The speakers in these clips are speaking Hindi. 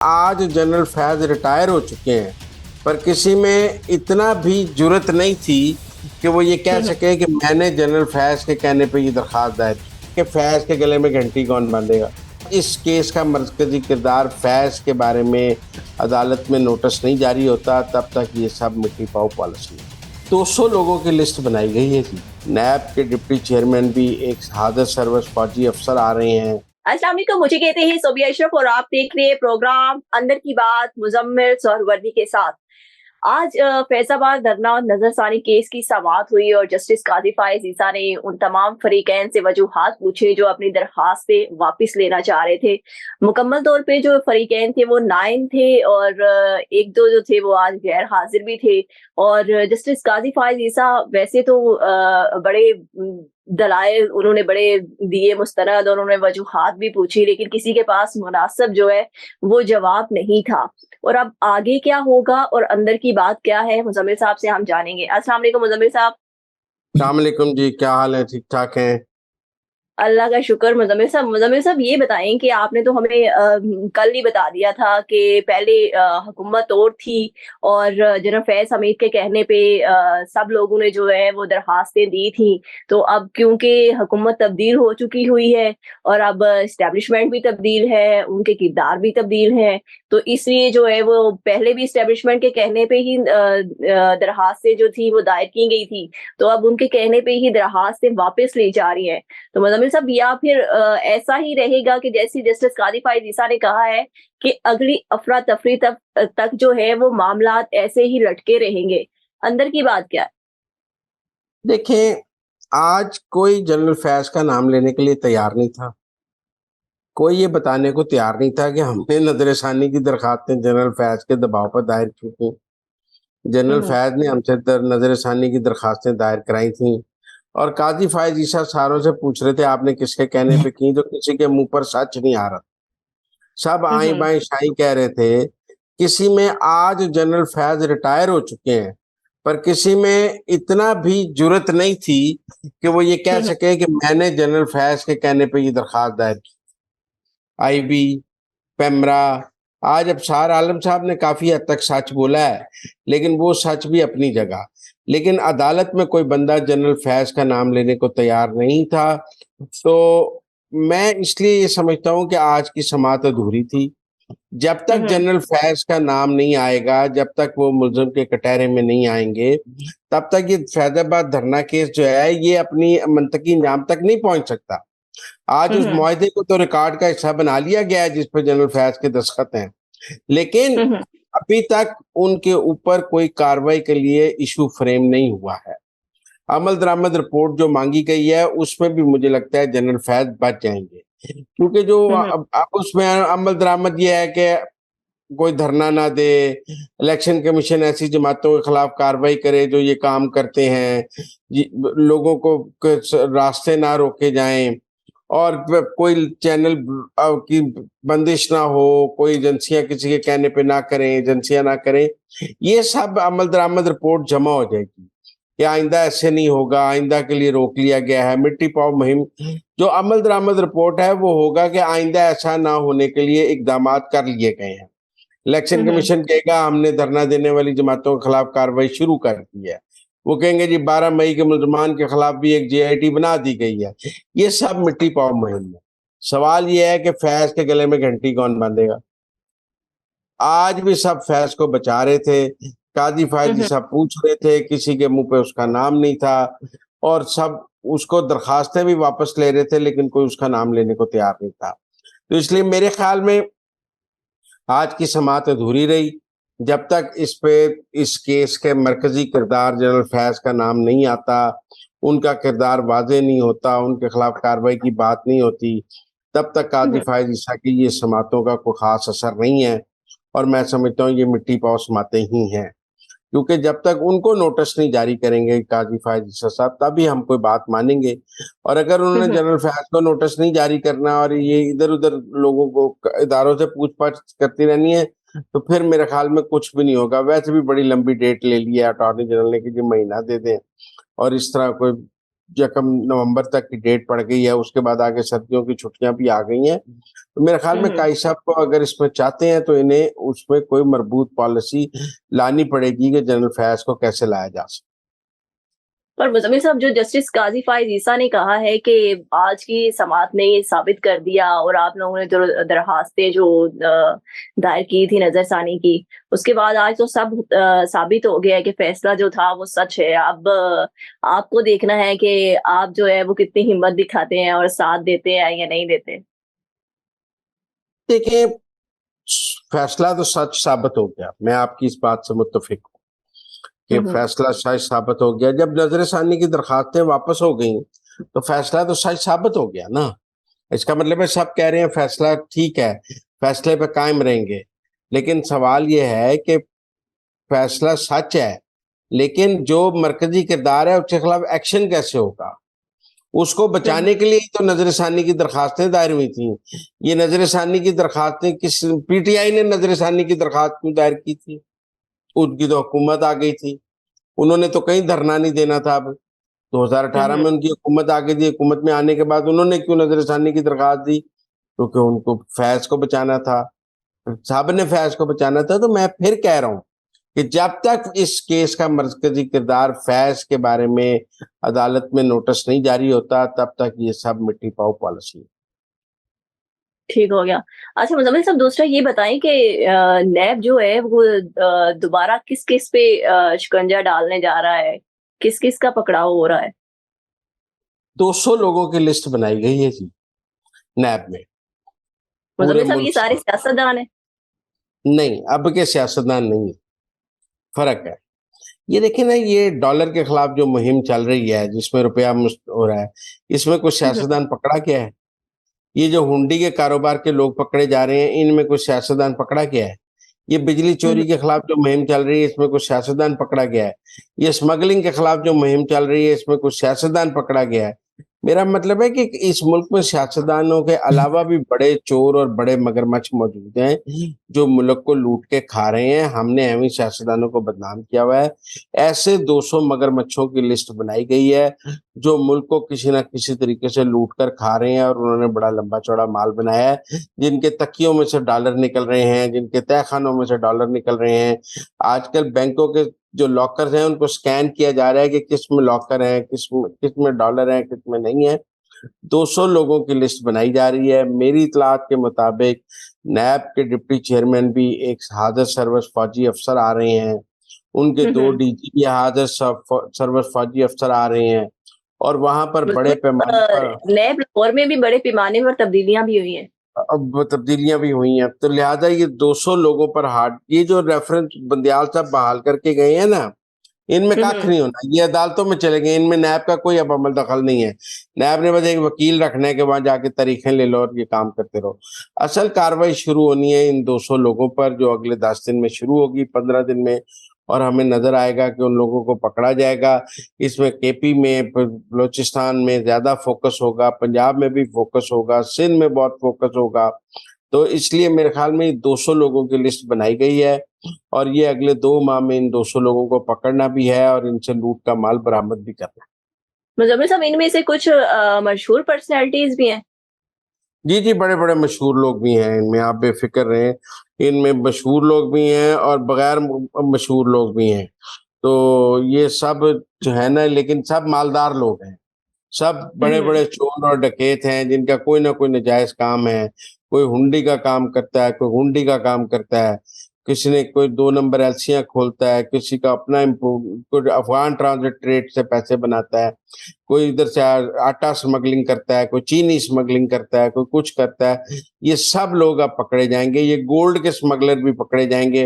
आज जनरल फैज रिटायर हो चुके हैं, पर किसी में इतना भी जुर्रत नहीं थी कि वो ये कह सके कि मैंने जनरल फैज के कहने पे ये दरखास्त दायर की कि फैज के गले में घंटी कौन बांधेगा। इस केस का मरकजी किरदार फैज के बारे में अदालत में नोटिस नहीं जारी होता, तब तक ये सब मिट्टी पाओ पॉलिसी। 200 लोगों की लिस्ट बनाई गई है जी। नैब के डिप्टी चेयरमैन भी एक हादर सर्विस फौजी अफसर आ रहे हैं। अस्सलाम वालेकुम, मुझे कहते हैं सोबिया अशरफ और आप देख रहे हैं प्रोग्राम अंदर की बात मुजम्मिल सोहरवर्दी के साथ। आज फैजाबाद धरना और नजरसानी केस की समाअत हुई और जस्टिस काजी फाइज ईसा ने उन तमाम फरीकैन से वजूहात पूछे जो अपनी दरखास्तें वापस लेना चाह रहे थे। मुकम्मल तौर पे जो फरीकैन थे वो 9 थे और एक दो जो थे वो आज गैर हाजिर भी थे। और जस्टिस काजी फाइज ईसा वैसे तो बड़े दलाइल उन्होंने बड़े दिए मुस्तरद और उन्होंने वजूहात भी पूछी, लेकिन किसी के पास मुनासिब जो है वो जवाब नहीं था। और अब आगे क्या होगा और अंदर की बात क्या है, मुजम्मिल साहब से हम जानेंगे। अस्सलाम वालेकुम मुजम्मिल साहब। अस्सलाम वालेकुम जी, क्या हाल है? ठीक ठाक हैं? अल्लाह का शुक्र। मुजम्मिल साहब ये बताएं कि आपने तो हमें कल ही बता दिया था कि पहले हुकूमत और थी और जनरल फैज हमीद के कहने पे सब लोगों ने जो है वो दरखास्तें दी थी। तो अब क्योंकि हुकूमत तब्दील हो चुकी हुई है और अब इस्टेब्लिशमेंट भी तब्दील है, उनके किरदार भी तब्दील हैं, तो इसलिए जो है वो पहले भी इस्टेब्लिशमेंट के कहने पे ही दरखास्तें जो थी वो दायर की गई थी, तो अब उनके कहने पे ही दरखास्तें वापस ली जा रही हैं। तो मुजम्मिल साहब, या फिर ऐसा ही रहेगा कि जैसी जस्टिस कादी फाइज ईसा ने कहा है कि अगली अफरा तफरी तक जो है वो मामलात ऐसे ही लटके रहेंगे। अंदर की बात क्या है? देखें, आज कोई जनरल फैज का नाम लेने के लिए तैयार नहीं था। कोई ये बताने को तैयार नहीं था कि हमने नजरसानी की दरखास्तें जनरल फैज के दबाव पर दायर की थी। जनरल हम्म। फैज ने हमसे नजरसानी की दरखास्तें दायर कराई थी और काजी फायज ईसा सारों से पूछ रहे थे आपने किसके कहने पे की, तो किसी के मुंह पर सच नहीं आ रहा। सब आई हम्म। बाई शाई कह रहे थे। किसी में आज जनरल फैज रिटायर हो चुके हैं, पर किसी में इतना भी जुर्रत नहीं थी कि वो ये कह हम्म। सके कि मैंने जनरल फैज के कहने पे ये दरखास्त दायर की। आईबी, पेमरा, आज अब सार आलम साहब ने काफी हद तक सच बोला है, लेकिन वो सच भी अपनी जगह। लेकिन अदालत में कोई बंदा जनरल फैज का नाम लेने को तैयार नहीं था। तो मैं इसलिए ये समझता हूँ कि आज की समाअत अधूरी थी। जब तक हम्म। जनरल फैज का नाम नहीं आएगा, जब तक वो मुलजिम के कटहरे में नहीं आएंगे, तब तक ये फैजाबाद धरना केस जो है ये अपनी मंतकी इंजाम तक नहीं पहुंच सकता। आज उस हम्म। मुआहदे को तो रिकॉर्ड का हिस्सा बना लिया गया है जिस पर जनरल फैज के दस्तखत हैं, लेकिन हम्म। अभी तक उनके ऊपर कोई कार्रवाई के लिए इशू फ्रेम नहीं हुआ है। अमल दरामद रिपोर्ट जो मांगी गई है उसमें भी मुझे लगता है जनरल फैज बच जाएंगे, क्योंकि जो हम्म। अब उसमें अमल दरामद ये है कि कोई धरना ना दे, इलेक्शन कमीशन ऐसी जमातों के खिलाफ कार्रवाई करे जो ये काम करते हैं, लोगों को रास्ते ना रोके जाएं और कोई चैनल की बंदिश ना हो, कोई एजेंसियां किसी के कहने पे ना करें, एजेंसियां ना करें। ये सब अमल दरामद रिपोर्ट जमा हो जाएगी कि आइंदा ऐसे नहीं होगा, आइंदा के लिए रोक लिया गया है। मिट्टी पाओ मुहिम जो अमल दरामद रिपोर्ट है वो होगा कि आइंदा ऐसा ना होने के लिए इकदाम कर लिए गए हैं। इलेक्शन हम्म। कमीशन कहेगा हमने धरना देने वाली जमातों के खिलाफ कार्रवाई शुरू कर दी है। वो कहेंगे जी 12 मई के मुल्जमान के खिलाफ भी एक जेआईटी बना दी गई है। ये सब मिट्टी पाओ मुहिम है। सवाल ये है कि फैज के गले में घंटी कौन बांधेगा। आज भी सब फैज को बचा रहे थे, काजी फायज जी हम्म। सब पूछ रहे थे, किसी के मुंह पे उसका नाम नहीं था और सब उसको दरखास्तें भी वापस ले रहे थे, लेकिन कोई उसका नाम लेने को तैयार नहीं था। तो इसलिए मेरे ख्याल में आज की समाअत अधूरी रही जब तक इस केस के मरकजी किरदार जनरल फैज का नाम नहीं आता, उनका किरदार वाजे नहीं होता, उनके खिलाफ कार्रवाई की बात नहीं होती, तब तक काजी हम्म। फायज ईसा की ये समातों का कोई खास असर नहीं है। और मैं समझता हूँ ये मिट्टी पाव समातें ही हैं, क्योंकि जब तक उनको नोटिस नहीं जारी करेंगे काजी फायज ईसा साहब, तभी हम कोई बात मानेंगे। और अगर उन्होंने हम्म। जनरल फैज को नोटिस नहीं जारी करना और ये इधर उधर लोगों को इदारों से पूछताछ करती रहनी है, तो फिर मेरे ख्याल में कुछ भी नहीं होगा। वैसे भी बड़ी लंबी डेट ले ली है अटॉर्नी जनरल ने कि जी महीना दे दें, और इस तरह कोई यकम नवंबर तक की डेट पड़ गई है, उसके बाद आगे सर्दियों की छुट्टियां भी आ गई हैं। तो मेरे ख्याल में काई साहब को अगर इसमें चाहते हैं तो इन्हें उसमें कोई मजबूत पॉलिसी लानी पड़ेगी कि जनरल फैज को कैसे लाया जा सकता। पर मुज़म्मिल साहब, जो जस्टिस काज़ी फ़ाइज़ ईसा ने कहा है कि आज की समाअत ने ये साबित कर दिया, और आप लोगों ने जो दरख़्वास्तें जो दायर की थी नज़रसानी की, उसके बाद आज तो सब साबित हो गया है कि फ़ैसला जो था वो सच है। अब आपको देखना है कि आप जो है वो कितनी हिम्मत दिखाते हैं और साथ देते हैं या नहीं देते। देखिए, फैसला तो सच साबित हो गया, मैं आपकी इस बात से मुत्तफिक हूँ कि हुँ, हुँ। फैसला सच साबित हो गया। जब नजरसानी की दरखास्तें वापस हो गई तो फैसला तो सच साबित हो गया ना। इसका मतलब है सब कह रहे हैं फैसला ठीक है, फैसले पे कायम रहेंगे, लेकिन सवाल ये है कि फैसला सच है, लेकिन जो मरकजी किरदार है उसके खिलाफ एक्शन कैसे होगा, उसको हुँ, बचाने हुँ। के लिए तो नजरसानी की दरखास्तें दायर हुई थी। ये नजरसानी की दरखास्तें किस पीटीआई ने नजरसानी की दरखास्त क्यों दायर की थी? उनकी तो हुकूमत आ गई थी, उन्होंने तो कहीं धरना नहीं देना था। अब हुँ, 2018 हुँ। में उनकी हुकूमत आ गई थी, हुकूमत में आने के बाद उन्होंने क्यों नजरसानी की दरखास्त दी? क्योंकि उनको फैज को बचाना था, साहब ने फैज को बचाना था। तो मैं फिर कह रहा हूँ कि जब तक इस केस का मरकजी किरदार फैज के बारे में अदालत में नोटिस नहीं जारी होता, तब तक ये सब मिट्टी पाओ पॉलिसी। ठीक हो गया। अच्छा मुज़म्मिल साहब, दूसरा ये बताएँ कि नैब जो है वो दोबारा किस केस पे शिकंजा डालने जा रहा है? किस-किस का पकड़ाव हो रहा है? 200 लोगों की लिस्ट बनाई गई है जी नैब में, पूरे मुज़म्मिल साहब, मुल्क ये से। सारे सियासतदान हैं? नहीं, अब के सियासतदान नहीं है, फर्क है। ये देखिए ना, ये डॉलर के खिलाफ जो मुहिम चल रही है जिसमें रुपया मुस्त हो रहा है, इसमें कुछ हुँ, हुँ। सियासतदान पकड़ा गया है? ये जो हुंडी के कारोबार के लोग पकड़े जा रहे हैं, इनमें कुछ सियासतदान पकड़ा गया है? ये बिजली हुँ, हुँ। चोरी के खिलाफ जो मुहिम चल रही है, इसमें कुछ सियासतदान पकड़ा गया है? ये स्मगलिंग के खिलाफ जो मुहिम चल रही है, इसमें कुछ सियासतदान पकड़ा गया है? मेरा मतलब है कि इस मुल्क में सियासतदानों के अलावा भी बड़े चोर और बड़े मगरमच्छ मौजूद हैं, जो मुल्क को लूट के खा रहे हैं। हमने एवं सियासतदानों को बदनाम किया हुआ है। ऐसे 200 मगरमच्छों की लिस्ट बनाई गई है, जो मुल्क को किसी न किसी तरीके से लूट कर खा रहे हैं और उन्होंने बड़ा लंबा-चौड़ा माल बनाया है, जिनके तकियों में से डॉलर निकल रहे हैं, जिनके तहखानों में से डॉलर निकल रहे हैं। आजकल बैंकों के जो लॉकर्स हैं, उनको स्कैन किया जा रहा है कि किसमें लॉकर है, किसमें डॉलर है, किसमें नहीं है। 200 लोगों की लिस्ट बनाई जा रही है। मेरी इत्तलात के मुताबिक नैब के डिप्टी चेयरमैन भी एक हाज़िर सर्विस फौजी अफसर आ रहे हैं। उनके हुँ, 2 हुँ। डीजी भी हाज़िर सर्विस फौजी अफसर आ रहे हैं और वहाँ पर बड़े मुज़म्मिल पैमाने पर नैब लाहौर में भी बड़े पैमाने पर तब्दीलियाँ भी हुई हैं। अब तब्दीलियाँ भी हुई हैं। तो लिहाज़ा ये 200 लोगों पर ये जो रेफरेंस बंदियाल साहब बहाल करके गए हैं ना, इनमें हुँ, कख हुँ। नहीं होना। ये अदालतों में चले गए, इनमें नैब का कोई अब अमल दखल नहीं है। नैब ने बस एक वकील रखना है कि वहाँ जाके तारीखें ले लो और ये काम करते रहो। असल कार्रवाई शुरू होनी है इन 200 लोगों पर, जो अगले 10 दिन में शुरू होगी, 15 दिन में, और हमें नज़र आएगा कि उन लोगों को पकड़ा जाएगा। इसमें केपी में, बलूचिस्तान में ज़्यादा फ़ोकस होगा, पंजाब में भी फ़ोकस होगा, सिंध में बहुत फ़ोकस होगा। तो इसलिए मेरे ख़्याल में ये 200 लोगों की लिस्ट बनाई गई है और ये अगले 2 माह में इन 200 लोगों को पकड़ना भी है और इनसे लूट का माल बरामद भी करना है। मुज़म्मिल साहब, इनमें से कुछ मशहूर पर्सनैलिटीज़ भी हैं? जी, जी, बड़े-बड़े मशहूर लोग भी हैं इनमें, आप बेफ़िक्र रहें। इनमें मशहूर लोग भी हैं और बगैर मशहूर लोग भी हैं। तो ये सब जो है ना, लेकिन सब मालदार लोग हैं। सब हुँ, हुँ। बड़े-बड़े चोर और डकैत हैं, जिनका कोई ना कोई नाजायज़ काम है। कोई हुंडी का काम करता है, कोई हुंडी का काम करता है, किसी ने कोई 2 नंबर एलसियाँ खोलता है, किसी का अपना कोई अफ़गान ट्रांज़िट ट्रेड से पैसे बनाता है, कोई इधर से आटा स्मगलिंग करता है, कोई चीनी स्मगलिंग करता है, कोई कुछ करता है। ये सब लोग अब पकड़े जाएँगे। ये गोल्ड के स्मगलर भी पकड़े जाएँगे।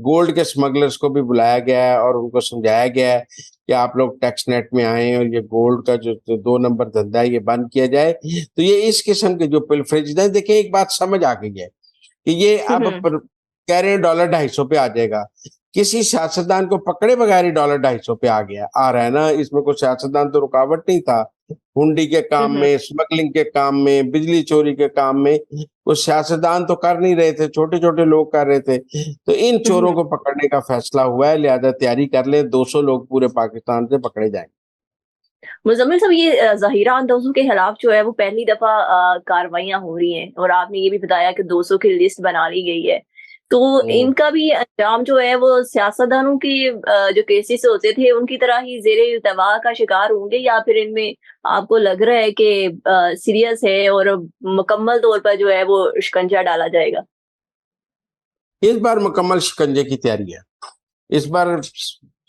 गोल्ड के स्मगलर्स को भी बुलाया गया है और उनको समझाया गया है कि आप लोग टैक्स नेट में आएँ और ये गोल्ड का जो 2 नंबर धंधा है, ये बंद किया जाए। तो ये इस किस्म के जो पिलफरेज हैं, देखिए एक बात समझ आ गई है कि ये हुँ, अब हुँ। कह रहे हैं डॉलर 250 पे आ जाएगा। किसी सियासतदान को पकड़े बगैर ही डॉलर 250 पे आ रहा है ना, इसमें कोई सियासतदान तो रुकावट नहीं था। हुंडी के हुँ, काम हुँ। में, स्मगलिंग के काम में, बिजली चोरी के काम में, कोई सियासतदान तो कर नहीं रहे थे, छोटे-छोटे लोग कर रहे थे। तो इन हुँ, चोरों हुँ। को पकड़ने का फैसला हुआ है, लिहाज़ा तैयारी कर लें, 200 लोग पूरे पाकिस्तान से पकड़े जाएँगे। मुज़म्मिल साहब, ये ज़हीरा अंदाज़ों के खिलाफ जो है वो पहली दफ़ा कार्रवाइयाँ हो रही हैं और आपने ये भी बताया कि 200 की लिस्ट बना ली गई है। तो हुँ। इनका भी अंजाम जो है वो सियासतदानों के जो केसेस होते थे उनकी तरह ही ज़ेर-ए-इल्तवा का शिकार होंगे, या फिर इनमें आपको लग रहा है कि सीरियस है और मुकम्मल तौर पर जो है वो शिकंजा डाला जाएगा? इस बार मुकम्मल शिकंजे की तैयारी है। इस बार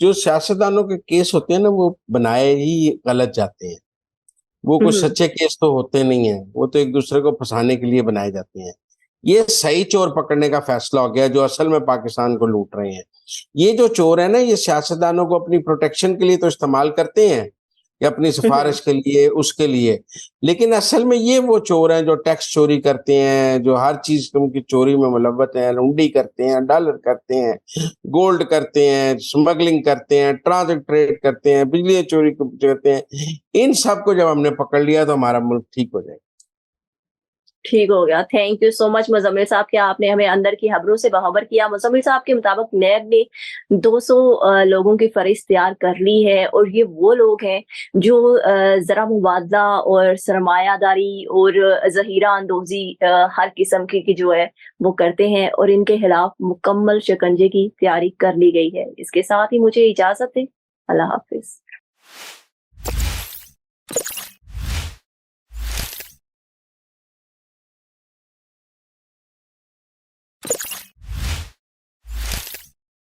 जो सियासतदानों के केस होते हैं ना, वो बनाए ही गलत जाते हैं। वो हुँ, कुछ हुँ। सच्चे केस तो होते नहीं हैं, वो तो एक-दूसरे को फँसाने के लिए बनाए जाते हैं। ये सही चोर पकड़ने का फैसला हो गया जो असल में पाकिस्तान को लूट रहे हैं। ये जो चोर हैं ना, ये सियासतदानों को अपनी प्रोटेक्शन के लिए तो इस्तेमाल करते हैं, या अपनी हुँ, हुँ। सिफ़ारिश के लिए, उसके लिए। लेकिन असल में ये वो चोर हैं जो टैक्स चोरी करते हैं, जो हर चीज़ की चोरी में मुलव्वस हैं, हुंडी करते हैं, डॉलर करते हैं, गोल्ड करते हैं, स्मगलिंग करते हैं, ट्रांज़िट ट्रेड करते हैं, बिजली चोरी करते हैं। इन सबको जब हमने पकड़ लिया तो हमारा मुल्क ठीक हो जाएगा। ठीक हो गया। Thank you so much Muzammil साहब कि आपने हमें अंदर की खबरों से बाखबर किया। मुज़म्मिल साहब के मुताबिक नैब ने 200 लोगों की फ़हरिस्त तैयार कर ली है और ये वो लोग हैं जो ज़रा मुबादला और सरमायादारी और ज़हीरा अंदोज़ी हर किस्म की जो है वो करते हैं और इनके खिलाफ मुकम्मल शिकंजे की तैयारी कर ली गई है। इसके साथ ही मुझे इजाज़त दें। अल्लाह हाफ़िज़।